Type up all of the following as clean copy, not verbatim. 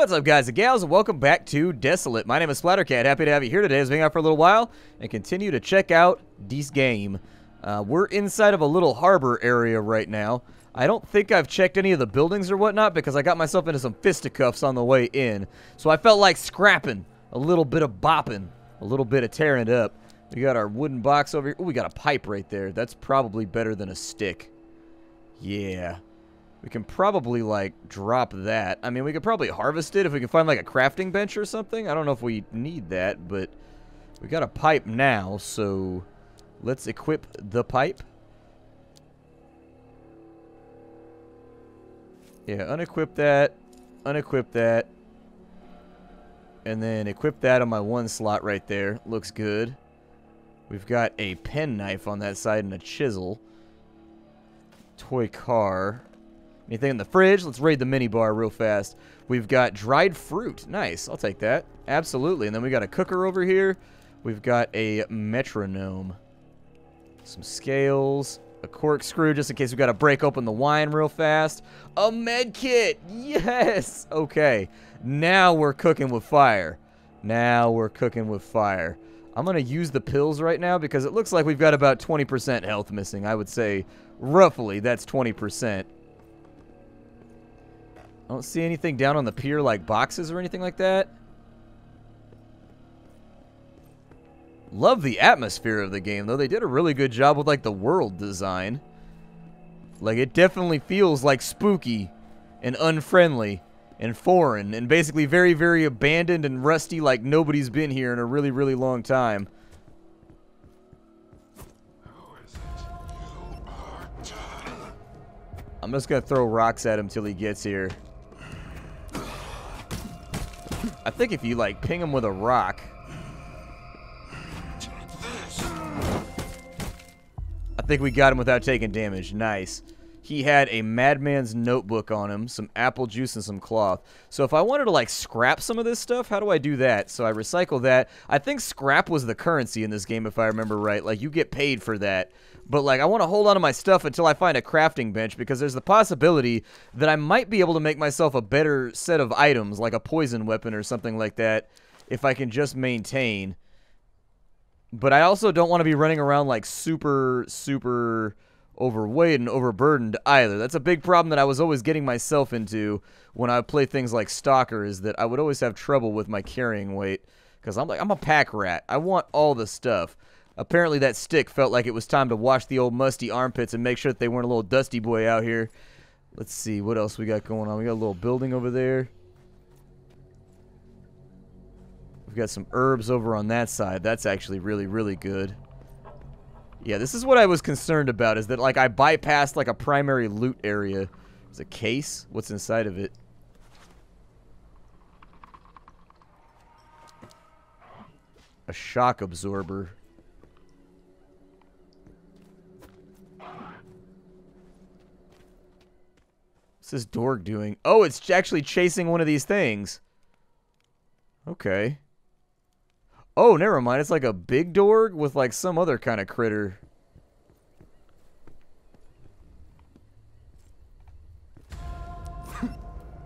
What's up, guys and gals, and welcome back to Desolate. My name is Splattercat. Happy to have you here today as we hang out for a little while and continue to check out this game. We're inside of a little harbor area right now. I don't think I've checked any of the buildings or whatnot because I got myself into some fisticuffs on the way in. So I felt like scrapping, a little bit of bopping, a little bit of tearing it up. We got our wooden box over here. Oh, we got a pipe right there. That's probably better than a stick. Yeah. We can probably, like, drop that. I mean, we could probably harvest it if we can find, like, a crafting bench or something. I don't know if we need that, but we got a pipe now, so let's equip the pipe. Yeah, unequip that, and then equip that on my one slot right there. Looks good. We've got a penknife on that side and a chisel. Toy car. Anything in the fridge? Let's raid the minibar real fast. We've got dried fruit. Nice. I'll take that. Absolutely. And then we got a cooker over here. We've got a metronome. Some scales. A corkscrew just in case we got to break open the wine real fast. A med kit. Yes. Okay. Now we're cooking with fire. Now we're cooking with fire. I'm going to use the pills right now because it looks like we've got about 20% health missing. I would say roughly that's 20%. I don't see anything down on the pier like boxes or anything like that. Love the atmosphere of the game, though. They did a really good job with, like, the world design. Like, it definitely feels, like, spooky and unfriendly and foreign and basically very, very abandoned and rusty, like nobody's been here in a really, really long time. I'm just gonna throw rocks at him till he gets here. I think if you, like, ping him with a rock... I think we got him without taking damage. Nice. He had a madman's notebook on him, some apple juice, and some cloth. So if I wanted to, like, scrap some of this stuff, how do I do that? So I recycle that. I think scrap was the currency in this game, if I remember right. Like, you get paid for that. But, like, I want to hold on to my stuff until I find a crafting bench because there's the possibility that I might be able to make myself a better set of items, like a poison weapon or something like that, if I can just maintain. But I also don't want to be running around, like, super, super overweight and overburdened either. That's a big problem that I was always getting myself into when I play things like Stalker, is that I would always have trouble with my carrying weight because I'm a pack rat. I want all the stuff. Apparently that stick felt like it was time to wash the old musty armpits and make sure that they weren't a little dusty boy out here. Let's see what else we got going on. We got a little building over there. We've got some herbs over on that side. That's actually really, really good. Yeah, this is what I was concerned about, is that, like, I bypassed, like, a primary loot area. There's a case. What's inside of it? A shock absorber. What's this dorg doing? Oh, it's actually chasing one of these things. Okay. Oh, never mind. It's like a big dorg with, like, some other kind of critter.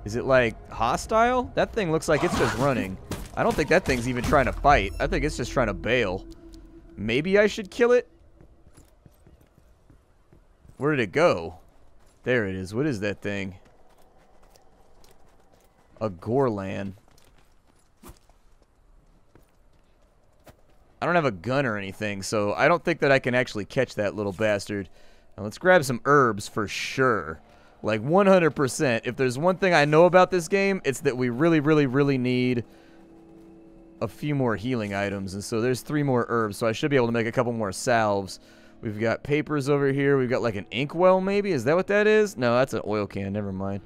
Is it, like, hostile? That thing looks like it's just running. I don't think that thing's even trying to fight. I think it's just trying to bail. Maybe I should kill it? Where did it go? There it is. What is that thing? A Gorlan. I don't have a gun or anything, so I don't think that I can actually catch that little bastard. Now let's grab some herbs for sure. Like 100%. If there's one thing I know about this game, it's that we really, really, really need a few more healing items. And so there's 3 more herbs, so I should be able to make a couple more salves. We've got papers over here. We've got like an inkwell maybe. Is that what that is? No, that's an oil can. Never mind.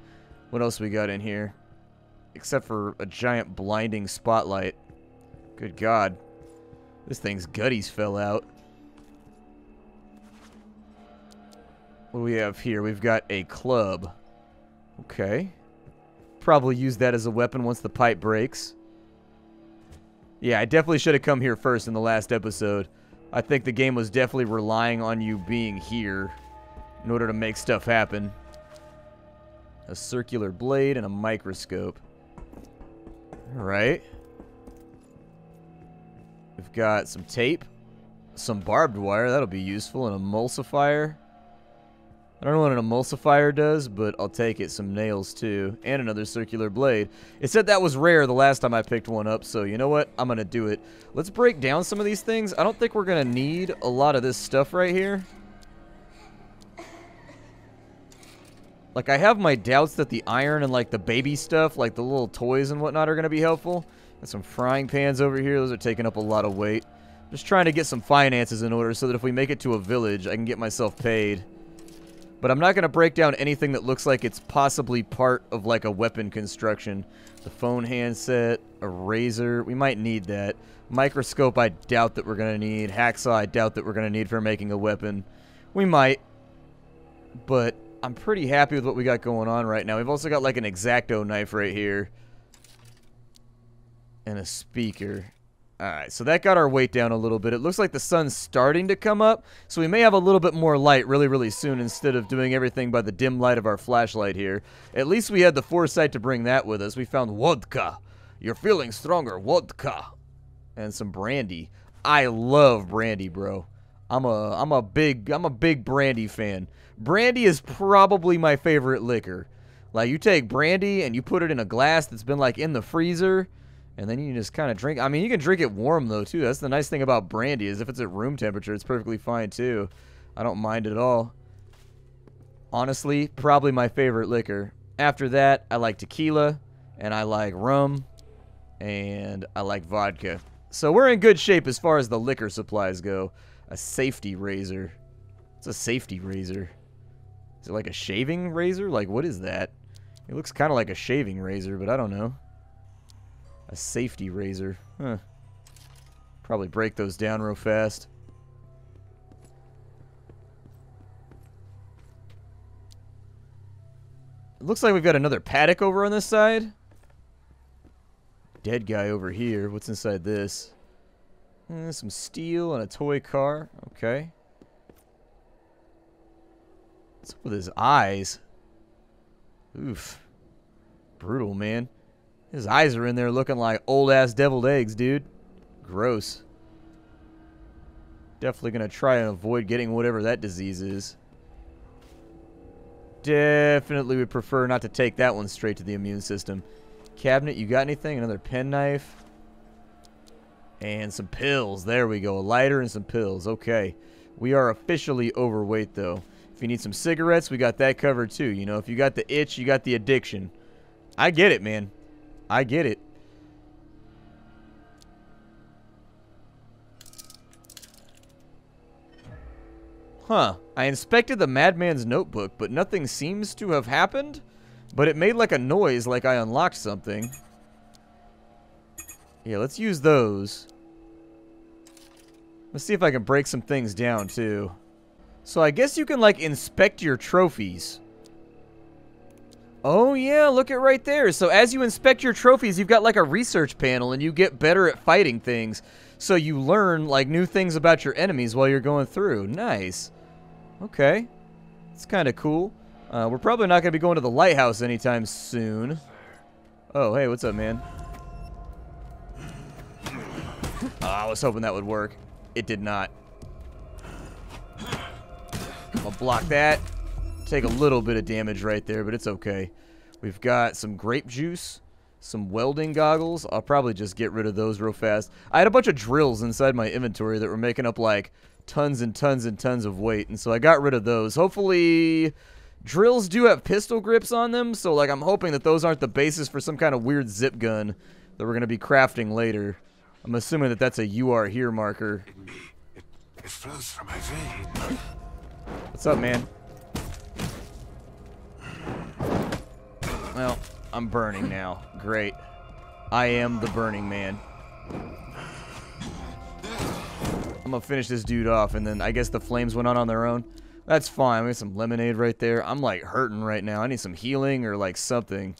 What else we got in here? Except for a giant blinding spotlight. Good God. This thing's gutties fell out. What do we have here? We've got a club. Okay. Probably use that as a weapon once the pipe breaks. Yeah, I definitely should have come here first in the last episode. I think the game was definitely relying on you being here in order to make stuff happen. A circular blade and a microscope. Alright. We've got some tape. Some barbed wire. That'll be useful. An emulsifier. I don't know what an emulsifier does, but I'll take it. Some nails, too. And another circular blade. It said that was rare the last time I picked one up, so you know what? I'm going to do it. Let's break down some of these things. I don't think we're going to need a lot of this stuff right here. Like, I have my doubts that the iron and, like, the baby stuff, like the little toys and whatnot, are going to be helpful. Got some frying pans over here. Those are taking up a lot of weight. Just trying to get some finances in order so that if we make it to a village, I can get myself paid. But I'm not going to break down anything that looks like it's possibly part of, like, a weapon construction. The phone handset, a razor. We might need that. Microscope, I doubt that we're going to need. Hacksaw, I doubt that we're going to need for making a weapon. We might. But I'm pretty happy with what we got going on right now. We've also got, like, an X-Acto knife right here. And a speaker. Alright, so that got our weight down a little bit. It looks like the sun's starting to come up, so we may have a little bit more light really, really soon instead of doing everything by the dim light of our flashlight here. At least we had the foresight to bring that with us. We found vodka. You're feeling stronger, vodka. And some brandy. I love brandy, bro. I'm a big brandy fan. Brandy is probably my favorite liquor. Like, you take brandy and you put it in a glass that's been, like, in the freezer, and then you just kind of drink. I mean, you can drink it warm, though, too. That's the nice thing about brandy, is if it's at room temperature, it's perfectly fine, too. I don't mind it at all. Honestly, probably my favorite liquor. After that, I like tequila, and I like rum, and I like vodka. So we're in good shape as far as the liquor supplies go. A safety razor. What's a safety razor? Is it like a shaving razor? Like, what is that? It looks kind of like a shaving razor, but I don't know. A safety razor. Huh. Probably break those down real fast. It looks like we've got another paddock over on this side. Dead guy over here. What's inside this? Some steel and a toy car. Okay. What's up with his eyes? Oof. Brutal, man. His eyes are in there looking like old-ass deviled eggs, dude. Gross. Definitely going to try and avoid getting whatever that disease is. Definitely would prefer not to take that one straight to the immune system. Cabinet, you got anything? Another penknife. And some pills. There we go. A lighter and some pills. Okay. We are officially overweight, though. If you need some cigarettes, we got that covered, too. You know, if you got the itch, you got the addiction. I get it, man. I get it. Huh. I inspected the madman's notebook, but nothing seems to have happened. But it made like a noise like I unlocked something. Yeah, let's use those. Let's see if I can break some things down, too. So I guess you can, like, inspect your trophies. Oh, yeah, look at right there. So as you inspect your trophies, you've got, like, a research panel, and you get better at fighting things. So you learn, like, new things about your enemies while you're going through. Nice. Okay. It's kind of cool. We're probably not going to be going to the lighthouse anytime soon. Oh, hey, what's up, man? I was hoping that would work. It did not. I'll block that. Take a little bit of damage right there, but it's okay. We've got some grape juice, some welding goggles. I'll probably just get rid of those real fast. I had a bunch of drills inside my inventory that were making up like tons and tons and tons of weight, and so I got rid of those. Hopefully, drills do have pistol grips on them, so like I'm hoping that those aren't the basis for some kind of weird zip gun that we're going to be crafting later. I'm assuming that that's a "you are here" marker. It flows from my veins. What's up, man? Well, I'm burning now. Great. I am the Burning Man. I'm gonna finish this dude off, and then I guess the flames went on their own. That's fine. We got some lemonade right there. I'm, like, hurting right now. I need some healing or, like, something.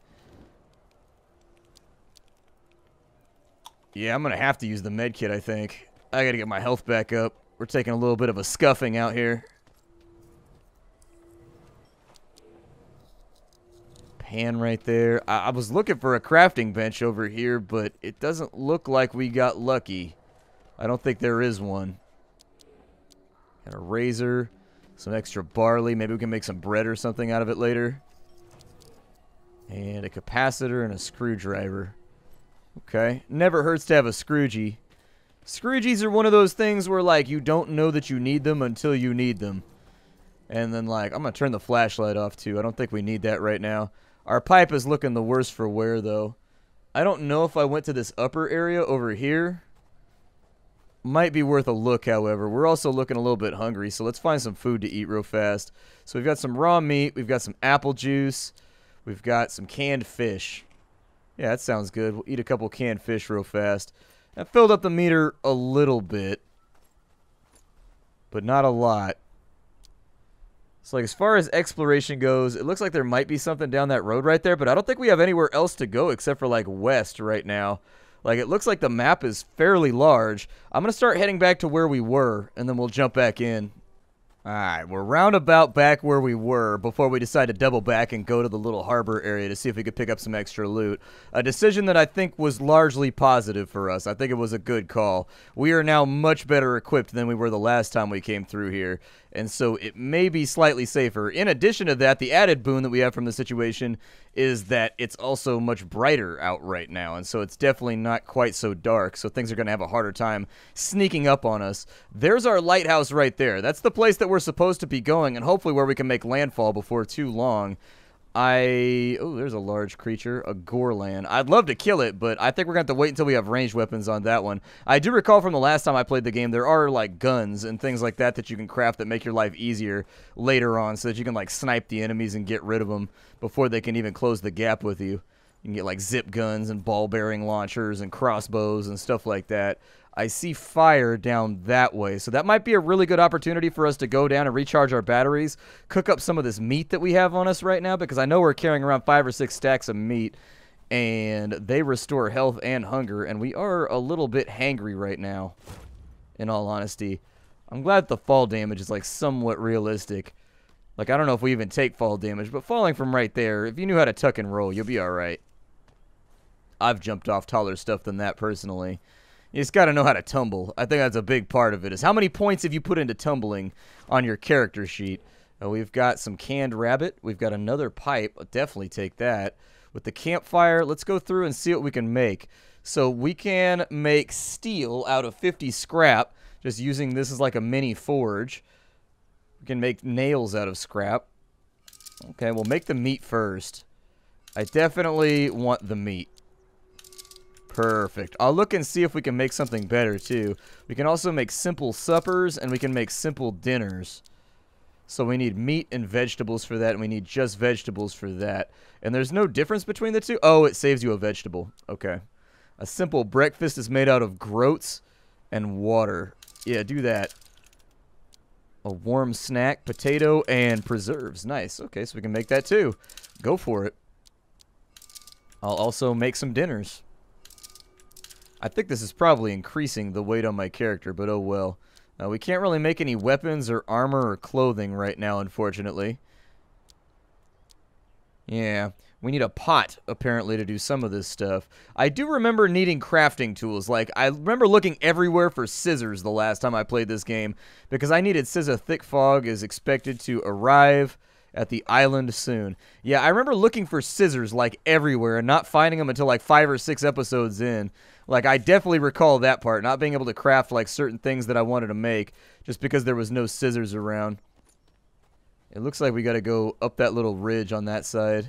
Yeah, I'm gonna have to use the med kit, I think. I gotta get my health back up. We're taking a little bit of a scuffing out here. pan right there. I was looking for a crafting bench over here, but it doesn't look like we got lucky. I don't think there is one. Got a razor, some extra barley. Maybe we can make some bread or something out of it later. And a capacitor and a screwdriver. Okay. Never hurts to have a Scroogey. Scroogies are one of those things where, like, you don't know that you need them until you need them. And then, like, I'm going to turn the flashlight off, too. I don't think we need that right now. Our pipe is looking the worse for wear, though. I don't know if I went to this upper area over here. Might be worth a look, however. We're also looking a little bit hungry, so let's find some food to eat real fast. So we've got some raw meat. We've got some apple juice. We've got some canned fish. Yeah, that sounds good. We'll eat a couple canned fish real fast. That filled up the meter a little bit, but not a lot. So, like, as far as exploration goes, it looks like there might be something down that road right there, but I don't think we have anywhere else to go except for, like, west right now. Like, it looks like the map is fairly large. I'm going to start heading back to where we were, and then we'll jump back in. Alright, we're roundabout back where we were before we decide to double back and go to the little harbor area to see if we could pick up some extra loot. A decision that I think was largely positive for us. I think it was a good call. We are now much better equipped than we were the last time we came through here, and so it may be slightly safer. In addition to that, the added boon that we have from the situation is that it's also much brighter out right now, and so it's definitely not quite so dark, so things are going to have a harder time sneaking up on us. There's our lighthouse right there. That's the place that we're supposed to be going, and hopefully where we can make landfall before too long. Oh, there's a large creature, a Gorlan. I'd love to kill it, but I think we're going to have to wait until we have ranged weapons on that one. I do recall from the last time I played the game, there are, like, guns and things like that that you can craft that make your life easier later on so that you can, like, snipe the enemies and get rid of them before they can even close the gap with you. You can get, like, zip guns and ball-bearing launchers and crossbows and stuff like that. I see fire down that way, so that might be a really good opportunity for us to go down and recharge our batteries, cook up some of this meat that we have on us right now, because I know we're carrying around 5 or 6 stacks of meat, and they restore health and hunger, and we are a little bit hangry right now, in all honesty. I'm glad the fall damage is, like, somewhat realistic. Like, I don't know if we even take fall damage, but falling from right there, if you knew how to tuck and roll, you'll be alright. I've jumped off taller stuff than that, personally. You just got to know how to tumble. I think that's a big part of it. Is how many points have you put into tumbling on your character sheet? We've got some canned rabbit. We've got another pipe. I'll definitely take that. With the campfire, let's go through and see what we can make. So we can make steel out of 50 scrap, just using this as like a mini forge. We can make nails out of scrap. Okay, we'll make the meat first. I definitely want the meat. Perfect. I'll look and see if we can make something better, too. We can also make simple suppers, and we can make simple dinners. So we need meat and vegetables for that, and we need just vegetables for that. And there's no difference between the two? Oh, it saves you a vegetable. Okay. A simple breakfast is made out of groats and water. Yeah, do that. A warm snack, potato, and preserves. Nice. Okay, so we can make that, too. Go for it. I'll also make some dinners. I think this is probably increasing the weight on my character, but oh well. We can't really make any weapons or armor or clothing right now, unfortunately. Yeah, we need a pot, apparently, to do some of this stuff. I do remember needing crafting tools. Like, I remember looking everywhere for scissors the last time I played this game, because I needed scissor. Thick fog is expected to arrive at the island soon. Yeah, I remember looking for scissors, like, everywhere, and not finding them until, like, 5 or 6 episodes in. Like, I definitely recall that part, not being able to craft, like, certain things that I wanted to make, just because there was no scissors around. It looks like we gotta go up that little ridge on that side.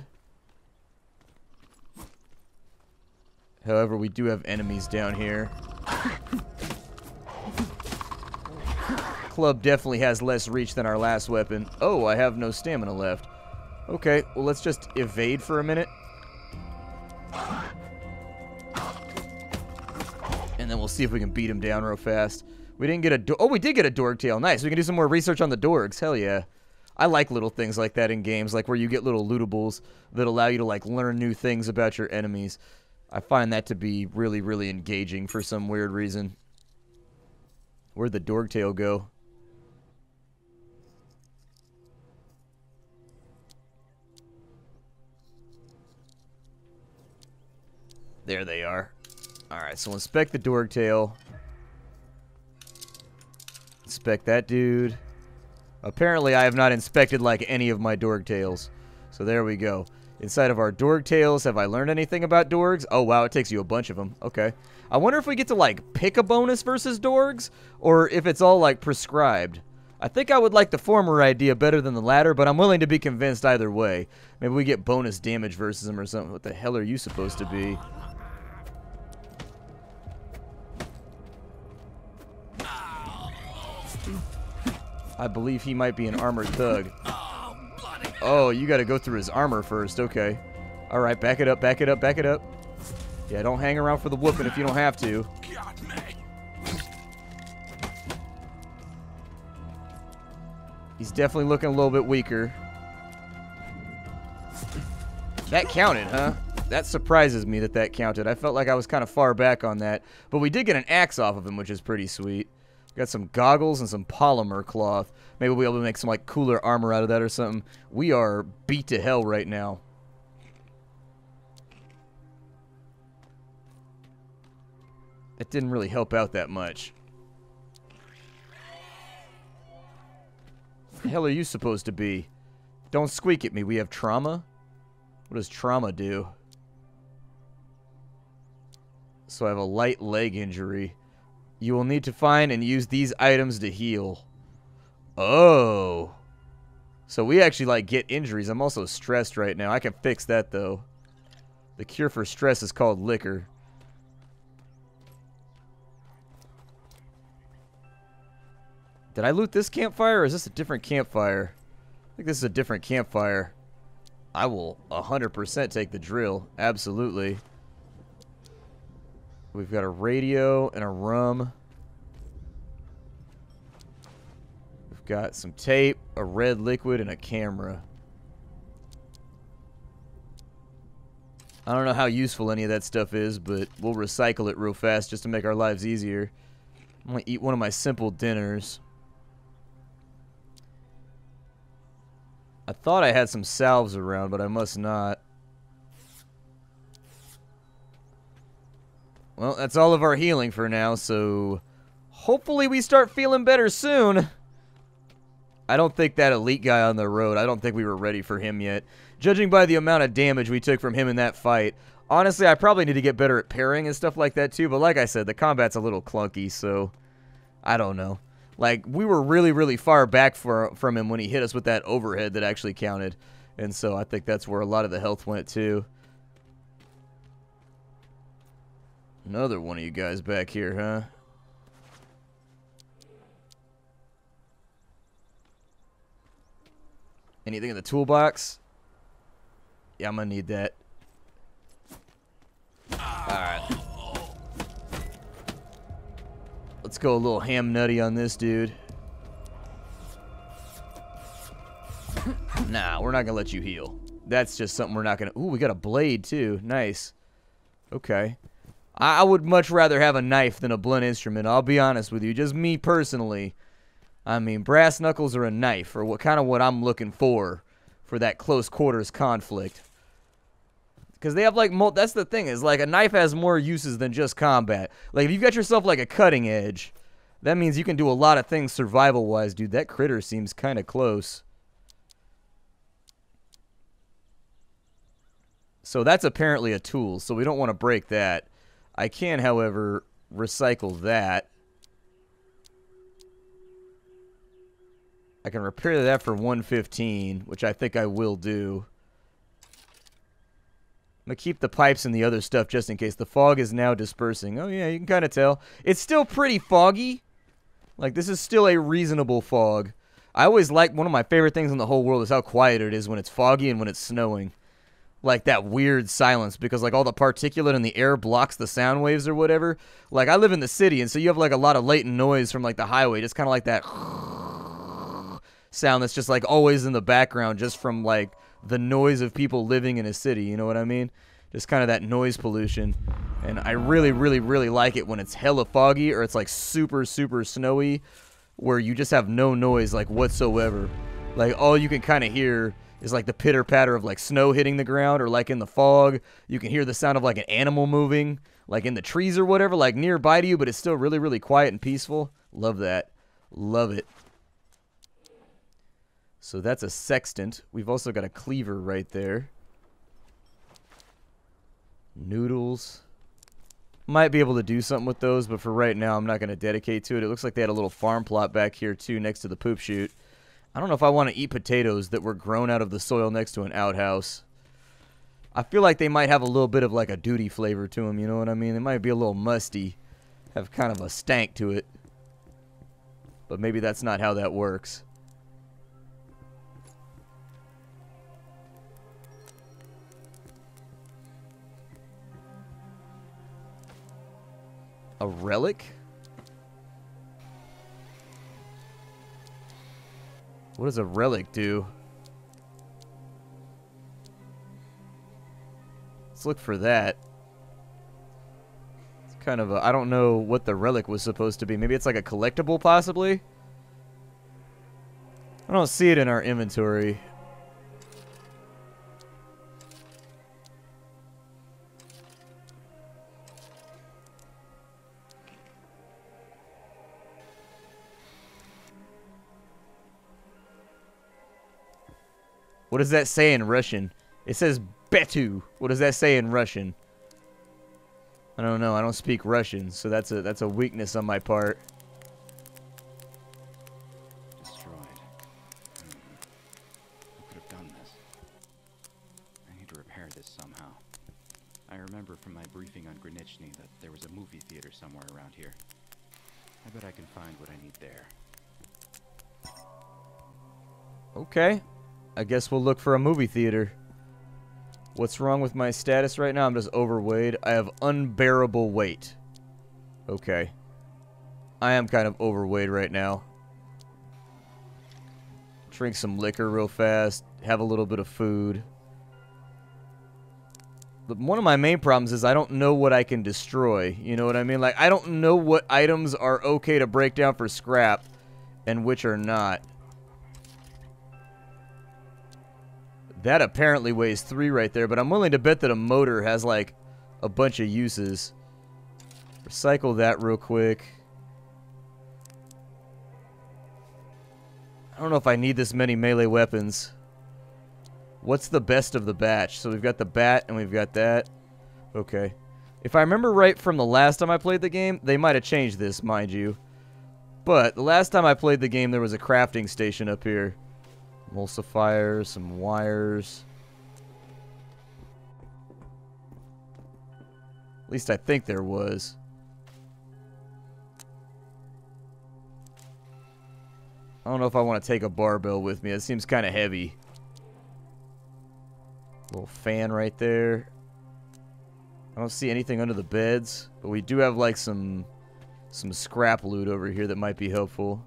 However, we do have enemies down here. Club definitely has less reach than our last weapon. Oh, I have no stamina left. Okay, well, let's just evade for a minute. And then we'll see if we can beat him down real fast. We didn't get a... Oh, we did get a dorg tail. Nice. We can do some more research on the dorgs. Hell yeah. I like little things like that in games, like where you get little lootables that allow you to, like, learn new things about your enemies. I find that to be really, really engaging for some weird reason. Where'd the dorg tail go? There they are. Alright, so inspect the Dorgtail. Inspect that dude. Apparently, I have not inspected, like, any of my Dorgtails. So there we go. Inside of our Dorgtails, have I learned anything about Dorgs? Oh, wow, it takes you a bunch of them. Okay. I wonder if we get to, like, pick a bonus versus Dorgs, or if it's all, like, prescribed. I think I would like the former idea better than the latter, but I'm willing to be convinced either way. Maybe we get bonus damage versus them or something. What the hell are you supposed to be? I believe he might be an armored thug. Oh, you gotta go through his armor first. Okay. Alright, back it up, back it up, back it up. Yeah, don't hang around for the whooping if you don't have to. He's definitely looking a little bit weaker. That counted, huh? That surprises me that that counted. I felt like I was kind of far back on that. But we did get an axe off of him, which is pretty sweet. Got some goggles and some polymer cloth. Maybe we'll be able to make some like cooler armor out of that or something. We are beat to hell right now. That didn't really help out that much. What the hell are you supposed to be? Don't squeak at me. We have trauma? What does trauma do? So I have a light leg injury. You will need to find and use these items to heal. Oh. So we actually, like, get injuries. I'm also stressed right now. I can fix that, though. The cure for stress is called liquor. Did I loot this campfire, or is this a different campfire? I think this is a different campfire. I will 100% take the drill. Absolutely. We've got a radio and a rum. We've got some tape, a red liquid, and a camera. I don't know how useful any of that stuff is, but we'll recycle it real fast just to make our lives easier. I'm going to eat one of my simple dinners. I thought I had some salves around, but I must not. Well, that's all of our healing for now, so hopefully we start feeling better soon. I don't think that elite guy on the road, I don't think we were ready for him yet. Judging by the amount of damage we took from him in that fight, honestly, I probably need to get better at parrying and stuff like that too, but like I said, the combat's a little clunky, so I don't know. Like, we were really, really far back from him when he hit us with that overhead that actually counted, and so I think that's where a lot of the health went too. Another one of you guys back here, huh? Anything in the toolbox? Yeah, I'm gonna need that. Alright. Let's go a little ham nutty on this dude. Nah, we're not gonna let you heal. That's just something we're not gonna... Ooh, we got a blade too. Nice. Okay. I would much rather have a knife than a blunt instrument. I'll be honest with you. Just me personally. I mean, brass knuckles are a knife, or what I'm looking for that close quarters conflict. Because they have, like, that's the thing, is, like, a knife has more uses than just combat. Like, if you've got yourself, like, a cutting edge, that means you can do a lot of things survival-wise. Dude, that critter seems kind of close. So that's apparently a tool, so we don't want to break that. I can, however, recycle that. I can repair that for 115, which I think I will do. I'm going to keep the pipes and the other stuff just in case. The fog is now dispersing. Oh, yeah, you can kind of tell. It's still pretty foggy. Like, this is still a reasonable fog. I always like, one of my favorite things in the whole world is how quiet it is when it's foggy and when it's snowing. Like, that weird silence, because, like, all the particulate in the air blocks the sound waves or whatever. Like, I live in the city, and so you have, like, a lot of latent noise from, like, the highway. Just kind of like that sound that's just, like, always in the background just from, like, the noise of people living in a city. You know what I mean? Just kind of that noise pollution. And I really, really, really like it when it's hella foggy or it's, like, super, super snowy, where you just have no noise, like, whatsoever. Like, all you can kind of hear is like the pitter-patter of like snow hitting the ground, or like in the fog, you can hear the sound of like an animal moving, like in the trees or whatever, like nearby to you, but it's still really, really quiet and peaceful. Love that. Love it. So that's a sextant. We've also got a cleaver right there. Noodles. Might be able to do something with those, but for right now, I'm not going to dedicate to it. It looks like they had a little farm plot back here, too, next to the poop chute. I don't know if I want to eat potatoes that were grown out of the soil next to an outhouse. I feel like they might have a little bit of like a duty flavor to them, you know what I mean? They might be a little musty, have kind of a stank to it. But maybe that's not how that works. A relic? What does a relic do? Let's look for that. It's kind of a... I don't know what the relic was supposed to be. Maybe it's like a collectible, possibly? I don't see it in our inventory. What does that say in Russian? It says Betu. What does that say in Russian? I don't know. I don't speak Russian, so that's a weakness on my part. Destroyed. Who could have done this? I need to repair this somehow. I remember from my briefing on Granichny that there was a movie theater somewhere around here. I bet I can find what I need there. Okay. I guess we'll look for a movie theater. What's wrong with my status right now? I'm just overweight. I have unbearable weight. Okay. I am kind of overweight right now. Drink some liquor real fast. Have a little bit of food. But one of my main problems is I don't know what I can destroy. You know what I mean? Like, I don't know what items are okay to break down for scrap and which are not. That apparently weighs 3 right there, but I'm willing to bet that a motor has, like, a bunch of uses. Recycle that real quick. I don't know if I need this many melee weapons. What's the best of the batch? So we've got the bat and we've got that. Okay. If I remember right from the last time I played the game, they might have changed this, mind you. But the last time I played the game, there was a crafting station up here. Emulsifiers, some wires. At least I think there was. I don't know if I want to take a barbell with me. It seems kind of heavy. Little fan right there. I don't see anything under the beds, but we do have like some scrap loot over here that might be helpful.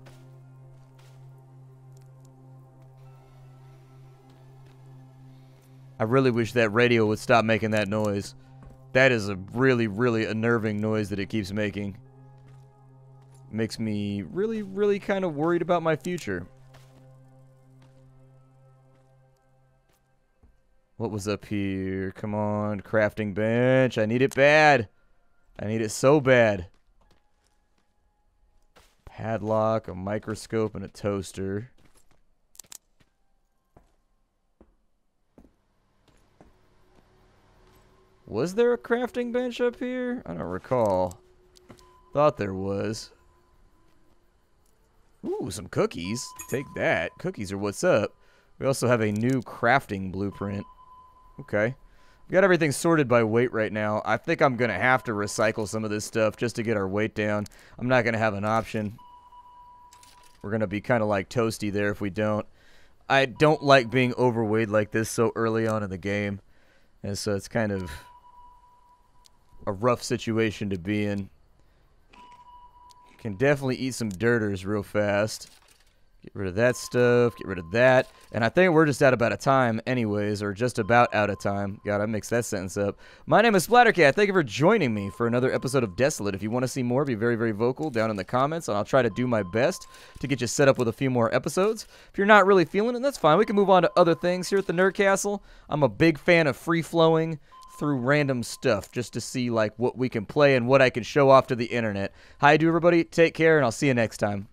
I really wish that radio would stop making that noise. That is a really, really unnerving noise that it keeps making. Makes me really, really kind of worried about my future. What was up here? Come on, crafting bench. I need it bad. I need it so bad. Padlock, a microscope, and a toaster. Was there a crafting bench up here? I don't recall. Thought there was. Ooh, some cookies. Take that. Cookies are what's up. We also have a new crafting blueprint. Okay. We got everything sorted by weight right now. I think I'm going to have to recycle some of this stuff just to get our weight down. I'm not going to have an option. We're going to be kind of like toasty there if we don't. I don't like being overweight like this so early on in the game. And so it's kind of a rough situation to be in. Can definitely eat some dirters real fast. Get rid of that stuff. Get rid of that. And I think we're just out of time anyways, or just about out of time. God, I mixed that sentence up. My name is Splattercat. Thank you for joining me for another episode of Desolate. If you want to see more, be very, very vocal down in the comments, and I'll try to do my best to get you set up with a few more episodes. If you're not really feeling it, that's fine. We can move on to other things here at the Nerd Castle. I'm a big fan of free-flowing through random stuff just to see like what we can play and what I can show off to the internet. Hi, everybody. Take care, and I'll see you next time.